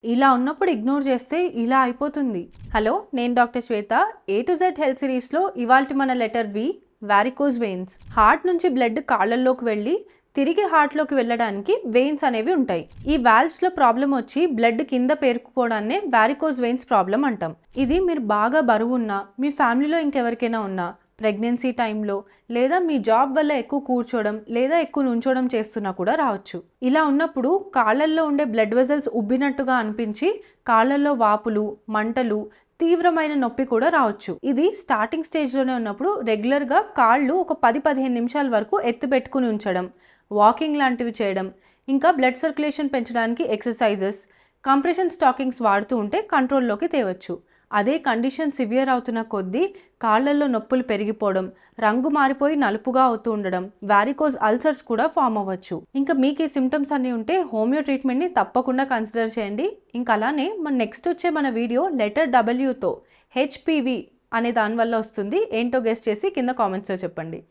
ఇలా ఉన్నప్పుడు ఇగ్నోర్ చేస్తే ఇలా అయిపోతుంది. హలో, నేను doctor Shweta. A to Z health సిరీస్లో ఇవాల్టి మన letter V, varicose veins. Heart నుంచి బ్లడ్ కాళ్ళల్లోకి వెళ్ళి తిరిగి హార్ట్లోకి వెళ్ళడానికి వెయిన్స్ అనేవి ఉంటాయి. ఈ వాల్వ్స్లో ప్రాబ్లం వచ్చి బ్లడ్ కింద పేరుకుపోవడాన్నే వారికోజ్ వెయిన్స్ ప్రాబ్లం అంటాం. ఇది మీరు బాగా బరువు ఉన్నా, మీ ఫ్యామిలీలో ఇంకెవరికైనా ఉన్నా, ప్రెగ్నెన్సీ టైంలో, లేదా మీ జాబ్ వల్ల ఎక్కువ కూర్చోవడం లేదా ఎక్కువ నుంచోవడం చేస్తున్నా కూడా రావచ్చు. ఇలా ఉన్నప్పుడు కాళ్ళల్లో ఉండే బ్లడ్ వెజల్స్ ఉబ్బినట్టుగా అనిపించి కాళ్ళల్లో వాపులు, మంటలు, తీవ్రమైన నొప్పి కూడా రావచ్చు. ఇది స్టార్టింగ్ స్టేజ్లోనే ఉన్నప్పుడు రెగ్యులర్గా కాళ్ళు ఒక 10-15 నిమిషాల వరకు ఎత్తి పెట్టుకుని ఉంచడం, వాకింగ్ లాంటివి చేయడం, ఇంకా బ్లడ్ సర్క్యులేషన్ పెంచడానికి ఎక్సర్సైజెస్, కంప్రెషన్ స్టాకింగ్స్ వాడుతూ ఉంటే కంట్రోల్లోకి తేవచ్చు. అదే కండిషన్ సివియర్ అవుతున్న కొద్దీ కాళ్ళల్లో నొప్పులు పెరిగిపోవడం, రంగు మారిపోయి నలుపుగా అవుతూ ఉండడం, వారికోజ్ అల్సర్స్ కూడా ఫామ్ అవ్వచ్చు. ఇంకా మీకు ఈ సిమ్టమ్స్ అన్నీ ఉంటే హోమియో ట్రీట్మెంట్ని తప్పకుండా కన్సిడర్ చేయండి. ఇంకా అలానే నెక్స్ట్ వచ్చే మన వీడియో లెటర్ Wతో HPV అనే దానివల్ల వస్తుంది. ఏంటో గెస్ చేసి కింద కామెంట్స్లో చెప్పండి.